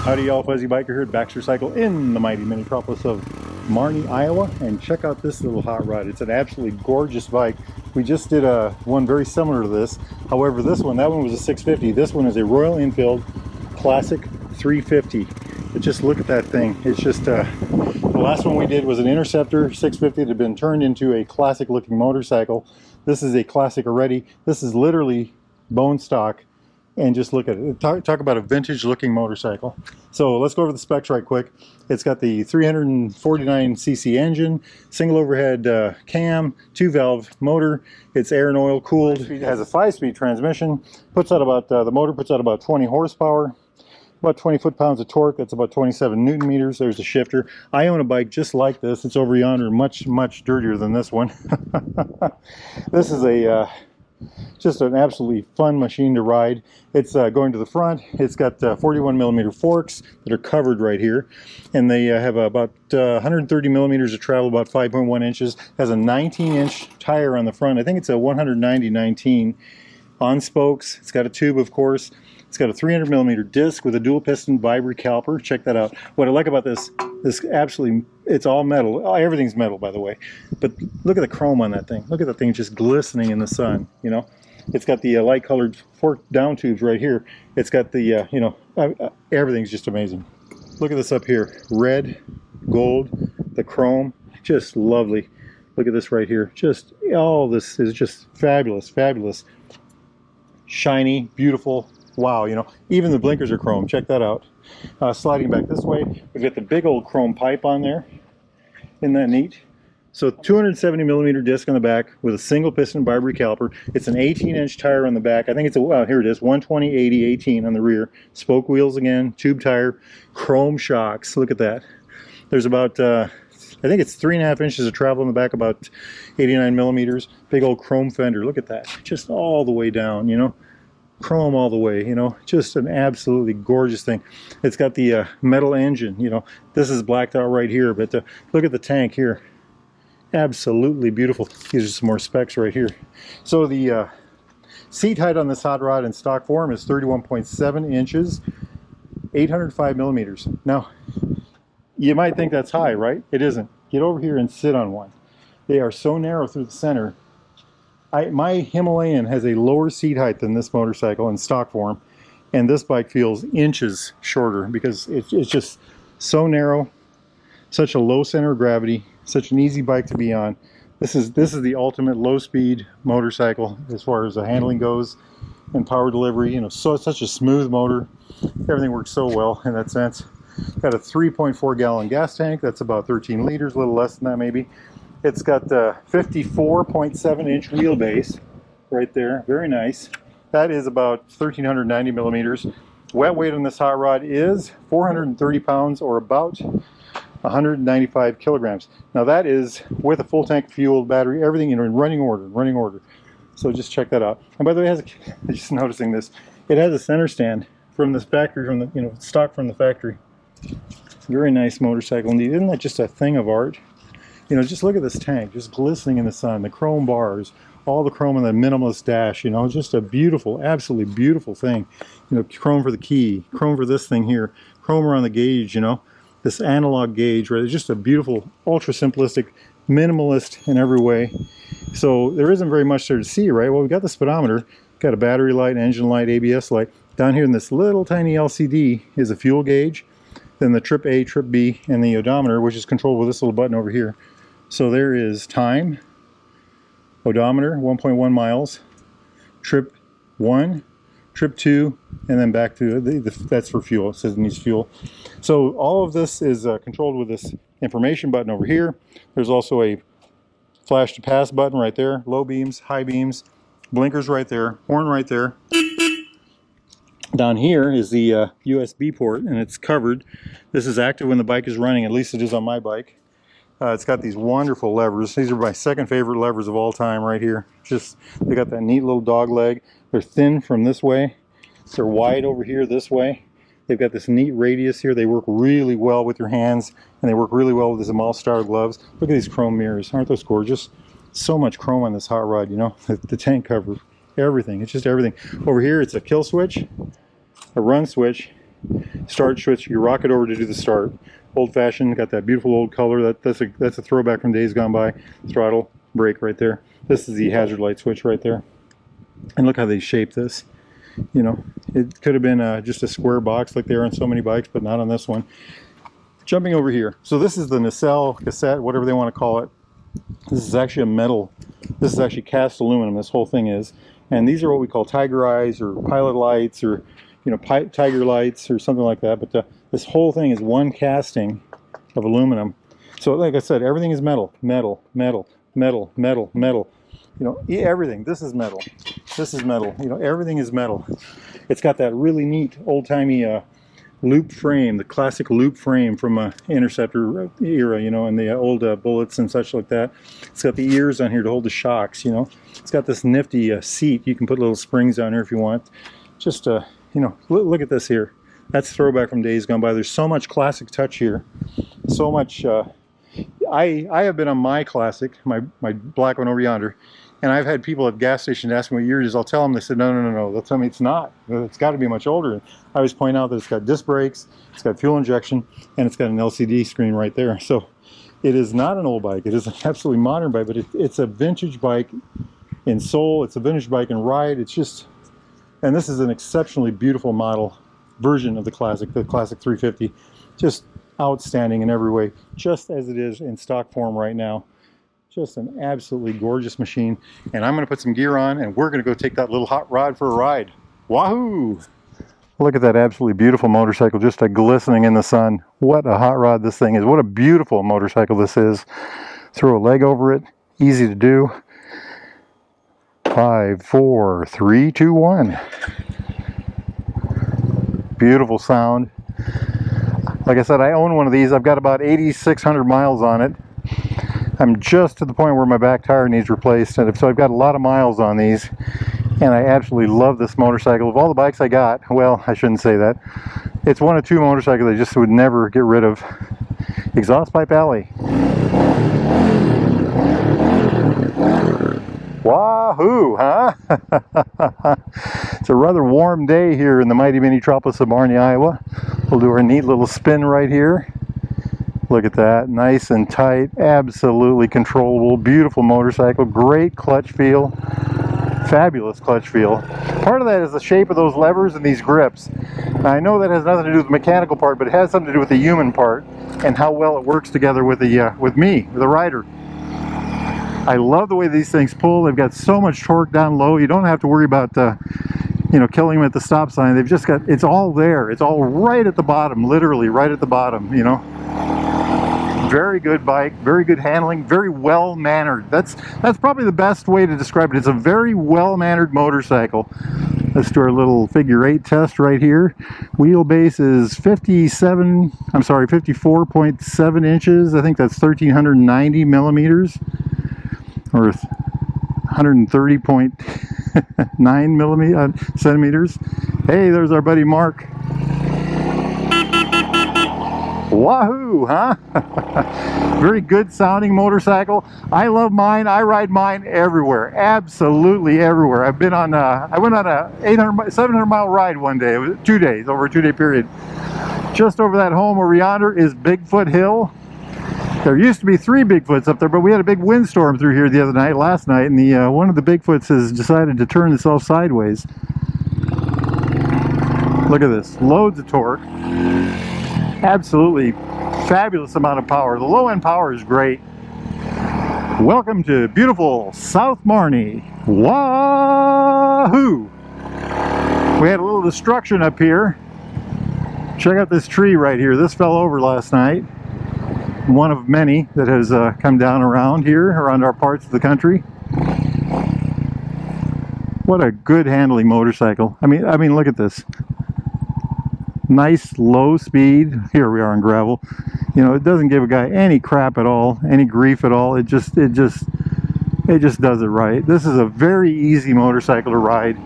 Howdy y'all, Fuzzy Biker here at Baxter Cycle in the mighty metropolis of Marnie, Iowa, and check out this little hot rod. It's an absolutely gorgeous bike. We just did one very similar to this. However, that one was a 650. This one is a Royal Enfield Classic 350. But just look at that thing. It's just, the last one we did was an Interceptor 650 that had been turned into a classic looking motorcycle. This is a classic already. This is literally bone stock. And just look at it. Talk about a vintage looking motorcycle. So let's go over the specs right quick. It's got the 349cc engine, single overhead cam, 2-valve motor. It's air and oil cooled. It has a 5-speed transmission. The motor puts out about 20 horsepower, about 20 foot-pounds of torque. That's about 27 newton meters. There's a shifter. I own a bike just like this. It's over yonder, much dirtier than this one. This is a just an absolutely fun machine to ride. It's going to the front. It's got 41 millimeter forks that are covered right here, and they have about 130 millimeters of travel, about 5.1 inches. Has a 19-inch tire on the front. I think it's a 190/19 on spokes. It's got a tube, of course. It's got a 300 millimeter disc with a dual piston Vibri caliper. Check that out. What I like about this absolutely, it's all metal. Everything's metal, by the way. But look at the chrome on that thing. Look at the thing just glistening in the sun, you know. It's got the light colored fork down tubes right here. It's got the, everything's just amazing. Look at this up here. Red, gold, the chrome, just lovely. Look at this right here. Just, all this is just fabulous, fabulous. Shiny, beautiful. Wow, you know, even the blinkers are chrome. Check that out. Sliding back this way, we've got the big old chrome pipe on there. Isn't that neat? So 270 millimeter disc on the back with a single piston Vibri caliper. It's an 18-inch tire on the back. I think it's here it is, 120/80/18 on the rear. Spoke wheels again, tube tire, chrome shocks. Look at that. There's about, I think it's 3.5 inches of travel in the back, about 89 millimeters. Big old chrome fender. Look at that. Just all the way down, you know. Chrome all the way, you know, just an absolutely gorgeous thing. It's got the metal engine, you know. This is blacked out right here, but look at the tank here. Absolutely beautiful. These are some more specs right here. So the seat height on this hot rod in stock form is 31.7 inches, 805 millimeters. Now, you might think that's high, right? It isn't. Get over here and sit on one. They are so narrow through the center. My Himalayan has a lower seat height than this motorcycle in stock form, and this bike feels inches shorter because it's just so narrow, such a low center of gravity, such an easy bike to be on. This is the ultimate low-speed motorcycle as far as the handling goes and power delivery. You know, so such a smooth motor. Everything works so well in that sense. Got a 3.4 gallon gas tank. That's about 13 liters, a little less than that maybe. It's got the 54.7 inch wheelbase right there. Very nice. That is about 1,390 millimeters. Wet weight on this hot rod is 430 pounds or about 195 kilograms. Now that is with a full tank of fuel, battery, everything in running order. So just check that out. And by the way, just noticing this, it has a center stand from this factory, from the stock from the factory. Very nice motorcycle indeed. Isn't that just a thing of art? You know, just look at this tank, just glistening in the sun, the chrome bars, all the chrome on the minimalist dash, you know, just a beautiful, absolutely beautiful thing. You know, chrome for the key, chrome for this thing here, chrome around the gauge, you know, this analog gauge, right? It's just a beautiful, ultra simplistic, minimalist in every way. So there isn't very much there to see, right? Well, we've got the speedometer, got a battery light, engine light, ABS light. Down here in this little tiny LCD is a fuel gauge, then the trip A, trip B, and the odometer, which is controlled with this little button over here. So there is time, odometer, 1.1 miles, trip 1, trip 2, and then back to, that's for fuel. It says it needs fuel. So all of this is controlled with this information button over here. There's also a flash to pass button right there, low beams, high beams, blinkers right there, horn right there. Down here is the USB port, and it's covered. This is active when the bike is running, at least it is on my bike. It's got these wonderful levers. These are my second favorite levers of all time right here. Just, they got that neat little dog leg. They're thin from this way. They're wide over here this way. They've got this neat radius here. They work really well with your hands, and they work really well with these Amal-Star gloves. Look at these chrome mirrors. Aren't those gorgeous? So much chrome on this hot rod, you know. The tank cover, everything. It's just everything. Over here, it's a kill switch, a run switch, start switch. You rock it over to do the start. Old-fashioned, got that beautiful old color. That's a throwback from days gone by. Throttle, brake right there. This is the hazard light switch right there. And look how they shaped this. You know, it could have been just a square box like they are on so many bikes, but not on this one. Jumping over here. So this is the nacelle, cassette, whatever they want to call it. This is actually a metal. This is actually cast aluminum, this whole thing is. And these are what we call tiger eyes or pilot lights or, you know, tiger lights or something like that. But this whole thing is one casting of aluminum. So like I said, everything is metal, metal, metal, metal, metal, metal. You know, everything. This is metal. This is metal. You know, everything is metal. It's got that really neat old-timey loop frame, the classic loop frame from Interceptor era, you know, and the old bullets and such like that. It's got the ears on here to hold the shocks, you know. It's got this nifty seat. You can put little springs on here if you want. Just, you know, look at this here. That's throwback from days gone by. There's so much classic touch here. So much. I have been on my classic, my black one over yonder, and I've had people at gas stations ask me what year it is. I'll tell them. They said, no. They'll tell me it's not. It's got to be much older. I always point out that it's got disc brakes, it's got fuel injection, and it's got an LCD screen right there. So it is not an old bike. It is an absolutely modern bike, but it's a vintage bike in soul. It's a vintage bike in ride. It's just, and this is an exceptionally beautiful model version of the Classic 350. Just outstanding in every way, just as it is in stock form right now. Just an absolutely gorgeous machine. And I'm going to put some gear on and we're going to go take that little hot rod for a ride. Wahoo! Look at that absolutely beautiful motorcycle, just glistening in the sun. What a hot rod this thing is. What a beautiful motorcycle this is. Throw a leg over it, easy to do. 5, 4, 3, 2, 1. Beautiful sound. Like I said, I own one of these. I've got about 8,600 miles on it. I'm just to the point where my back tire needs replaced, and so I've got a lot of miles on these, and I absolutely love this motorcycle. Of all the bikes I got, well, I shouldn't say that. It's one of two motorcycles I just would never get rid of. Exhaust Pipe Alley. Wahoo, huh? It's a rather warm day here in the mighty metropolis of Marnie, Iowa. We'll do our neat little spin right here. Look at that, nice and tight, absolutely controllable, beautiful motorcycle, great clutch feel, fabulous clutch feel. Part of that is the shape of those levers and these grips. Now, I know that has nothing to do with the mechanical part, but it has something to do with the human part and how well it works together with the with the rider. I love the way these things pull. They've got so much torque down low. You don't have to worry about you know, killing them at the stop sign. They've just got, it's all there. It's all right at the bottom, literally right at the bottom, you know. Very good bike, very good handling, very well mannered. That's probably the best way to describe it. It's a very well mannered motorcycle. Let's do our little figure 8 test right here. Wheelbase is 54.7 inches. I think that's 1,390 millimeters. Or 130.9 centimeters. Hey, there's our buddy Mark. Wahoo, huh? Very good sounding motorcycle. I love mine. I ride mine everywhere, absolutely everywhere. I've been on I went on a 700 mile ride one day. It was 2 days, over a 2-day period. Just over that home over yonder is Bigfoot Hill. There used to be 3 Bigfoots up there, but we had a big windstorm through here the other night, last night, and the one of the Bigfoots has decided to turn itself sideways. Look at this, loads of torque. Absolutely fabulous amount of power. The low end power is great. Welcome to beautiful South Marnie. Wahoo! We had a little destruction up here. Check out this tree right here. This fell over last night. One of many that has come down around here, around our parts of the country. What a good handling motorcycle. I mean, look at this. Nice low speed. Here we are on gravel. You know, it doesn't give a guy any crap at all, any grief at all. It just does it right. This is a very easy motorcycle to ride.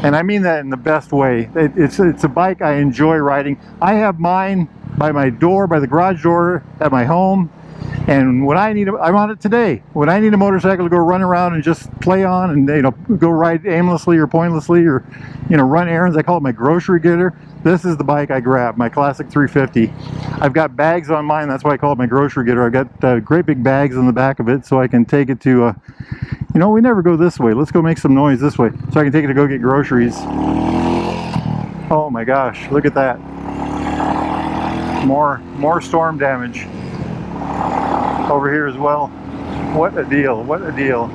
And I mean that in the best way. It's a bike I enjoy riding. I have mine by my door, by the garage door at my home. And when I need I'm on it today. When I need a motorcycle to go run around and just play on and, you know, go ride aimlessly or pointlessly or, you know, run errands, I call it my grocery getter. This is the bike I grab, my classic 350. I've got bags on mine, that's why I call it my grocery getter. I've got great big bags in the back of it so I can take it to, you know, we never go this way. Let's go make some noise this way so I can take it to go get groceries. Oh my gosh, look at that. More storm damage over here as well. What a deal, what a deal.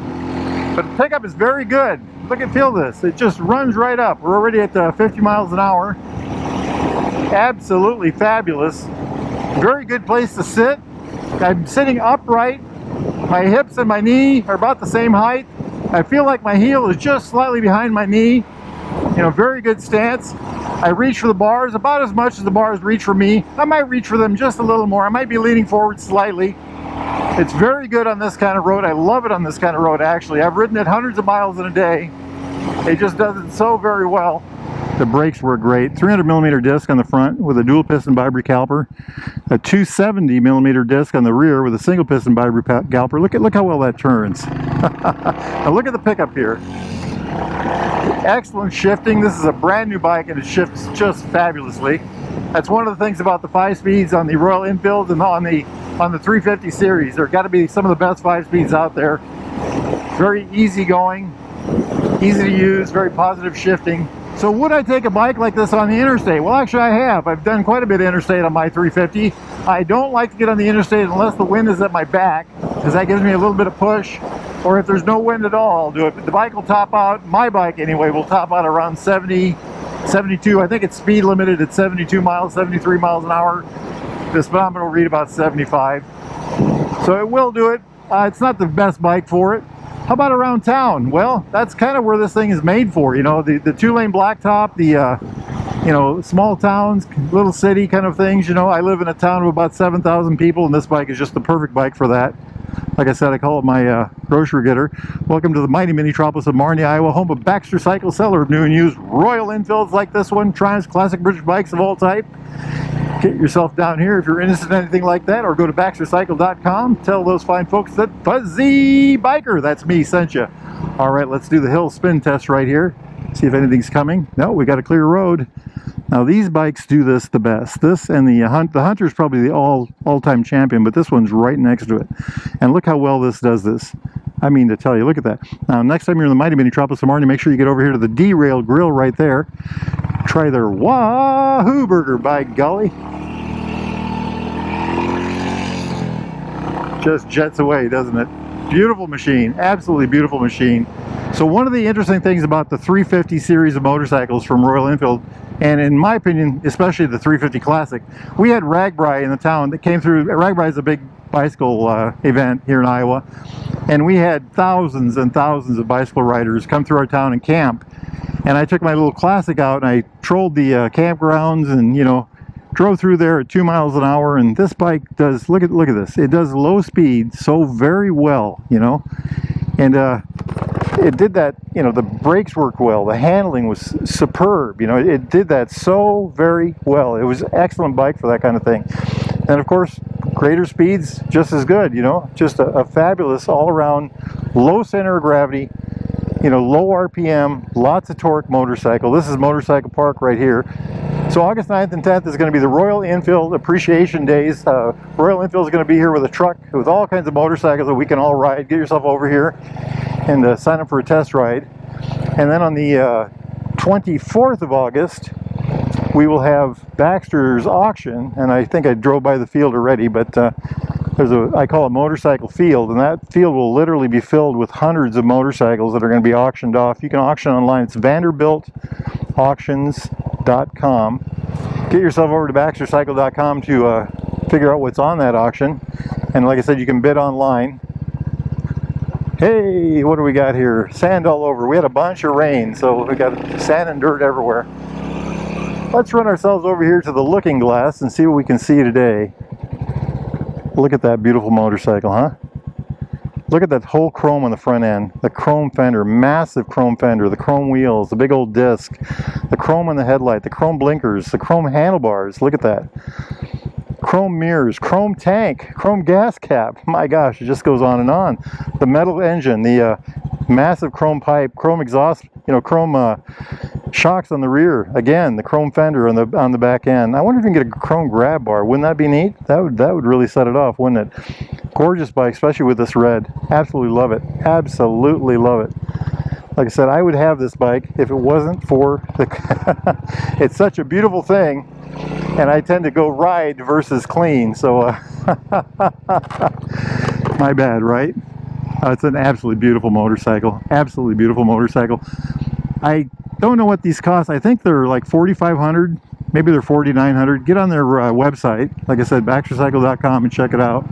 But the pickup is very good. Look at, feel this. It just runs right up. We're already at 50 miles an hour. Absolutely fabulous. Very good place to sit. I'm sitting upright. My hips and my knee are about the same height. I feel like my heel is just slightly behind my knee. You know, very good stance. I reach for the bars about as much as the bars reach for me. I might reach for them just a little more. I might be leaning forward slightly. It's very good on this kind of road. I love it on this kind of road, actually. I've ridden it hundreds of miles in a day. It just does it so very well. The brakes were great. 300mm disc on the front with a dual piston bibrake caliper. A 270mm disc on the rear with a single piston bibrake caliper. Look how well that turns. Now look at the pickup here. Excellent shifting. This is a brand new bike and it shifts just fabulously. That's one of the things about the 5-speeds on the Royal Enfield and on the 350 series. There got to be some of the best 5-speeds out there. Very easy going, easy to use, very positive shifting. So would I take a bike like this on the interstate? Well, actually I have. I've done quite a bit of interstate on my 350. I don't like to get on the interstate unless the wind is at my back, because that gives me a little bit of push. Or if there's no wind at all, I'll do it. But the bike will top out, my bike anyway, will top out around 70, 72. I think it's speed limited at 72 miles, 73 miles an hour. The speedometer will read about 75. So it will do it. It's not the best bike for it. How about around town? Well, that's kind of where this thing is made for. You know, the 2-lane blacktop, you know, small towns, little city kind of things. You know, I live in a town of about 7,000 people, and this bike is just the perfect bike for that. Like I said, I call it my grocery getter. Welcome to the mighty mini-tropolis of Marnie, Iowa, home of Baxter Cycle, seller of new and used Royal Enfields like this one, Triumphs, classic British bikes of all type. Get yourself down here if you're interested in anything like that, or go to BaxterCycle.com. Tell those fine folks that Fuzzy Biker, that's me, sent you. All right, let's do the hill spin test right here. See if anything's coming. No, we got a clear road. Now these bikes do this the best. This and the Hunter is probably the all-time champion, but this one's right next to it. And look how well this does this. I mean to tell you, look at that. Now next time you're in the mighty mini-tropolis of Marnie, make sure you get over here to the D-Rail Grill right there. Try their Wahoo burger, by golly. Just jets away, doesn't it? Beautiful machine, absolutely beautiful machine. So one of the interesting things about the 350 series of motorcycles from Royal Enfield, and in my opinion, especially the 350 Classic, we had Ragbri in the town that came through. Ragbri is a big bicycle event here in Iowa, and we had thousands and thousands of bicycle riders come through our town and camp. And I took my little Classic out and I trolled the campgrounds and, you know, drove through there at 2 miles an hour. And this bike does, look at this, it does low speed so very well, you know. And it did that, you know, the brakes worked well, the handling was superb, you know, it did that so very well. It was an excellent bike for that kind of thing. And of course, greater speeds, just as good, you know, just a fabulous all-around low center of gravity, you know, low RPM, lots of torque motorcycle. This is Motorcycle Park right here. So August 9th and 10th is going to be the Royal Enfield Appreciation Days. Royal Enfield is going to be here with a truck with all kinds of motorcycles that we can all ride. Get yourself over here and sign up for a test ride. And then on the 24th of August, we will have Baxter's auction. And I think I drove by the field already, but there's I call it motorcycle field, and that field will literally be filled with hundreds of motorcycles that are going to be auctioned off. You can auction online. It's VanderbiltAuctions.com. Get yourself over to BaxterCycle.com to figure out what's on that auction. And like I said, you can bid online. Hey, what do we got here? Sand all over. We had a bunch of rain, so we got sand and dirt everywhere. Let's run ourselves over here to the looking glass and see what we can see today. Look at that beautiful motorcycle, huh? Look at that whole chrome on the front end. The chrome fender, massive chrome fender, the chrome wheels, the big old disc, the chrome on the headlight, the chrome blinkers, the chrome handlebars. Look at that. chrome mirrors, chrome tank, chrome gas cap. My gosh, it just goes on and on. The metal engine, the massive chrome pipe, chrome exhaust, you know, chrome shocks on the rear. Again, the chrome fender on the back end. I wonder if you can get a chrome grab bar. Wouldn't that be neat? That would really set it off, wouldn't it? Gorgeous bike, especially with this red. Absolutely love it. Absolutely love it. Like I said, I would have this bike if it wasn't for the it's such a beautiful thing, and I tend to go ride versus clean, so my bad, right? It's an absolutely beautiful motorcycle. Absolutely beautiful motorcycle. I don't know what these cost. I think they're like $4,500, maybe they're $4,900. Get on their website, like I said, baxtercycle.com, and check it out.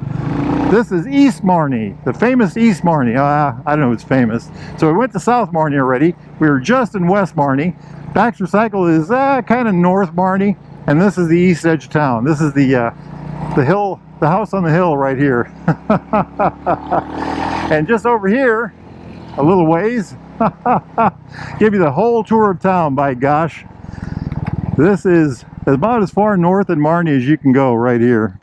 This is East Marnie, the famous East Marnie. I don't know if it's famous. So we went to South Marnie already. We were just in West Marnie. Baxter Cycle is kind of North Marnie, and this is the east edge of town. This is the hill, the house on the hill right here. And just over here, a little ways, give you the whole tour of town, by gosh. This is about as far north in Marnie as you can go right here.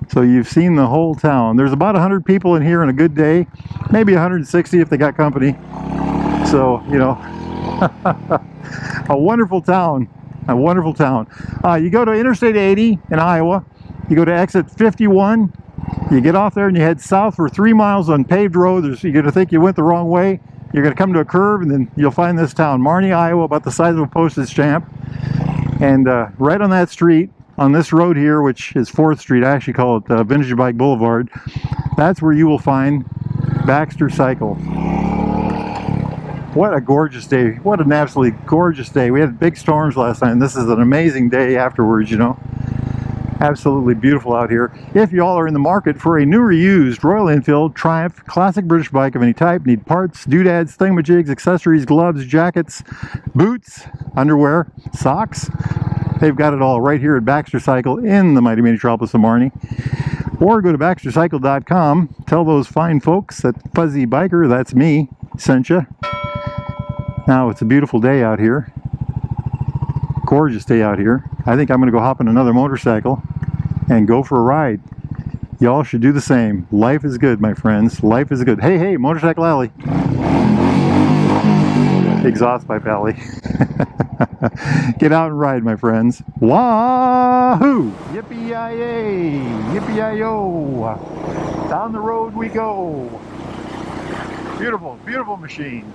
So you've seen the whole town. There's about 100 people in here on a good day, maybe 160 if they got company. So, you know, a wonderful town, a wonderful town. You go to Interstate 80 in Iowa, you go to exit 51, you get off there and you head south for 3 miles on paved road. You're going to think you went the wrong way. You're going to come to a curve, and then you'll find this town, Marnie, Iowa, about the size of a postage stamp. And right on that street, on this road here, which is 4th Street, I actually call it Vintage Bike Boulevard, that's where you will find Baxter Cycle. What a gorgeous day. What an absolutely gorgeous day. We had big storms last night, and this is an amazing day afterwards, you know. Absolutely beautiful out here. If you all are in the market for a new or used Royal Enfield Triumph classic British bike of any type, need parts, doodads, thingamajigs, accessories, gloves, jackets, boots, underwear, socks, they've got it all right here at Baxter Cycle in the mighty metropolis of Marnie. Or go to baxtercycle.com, tell those fine folks that Fuzzy Biker, that's me, sent you. Now it's a beautiful day out here. Gorgeous day out here. I think I'm going to go hop in another motorcycle and go for a ride. Y'all should do the same. Life is good, my friends. Life is good. Hey, hey, Motorcycle Alley. Exhaust pipe alley. Get out and ride, my friends. Wahoo! Yippee-yi-yay! Yippee-yi-yo! Down the road we go. Beautiful, beautiful machine.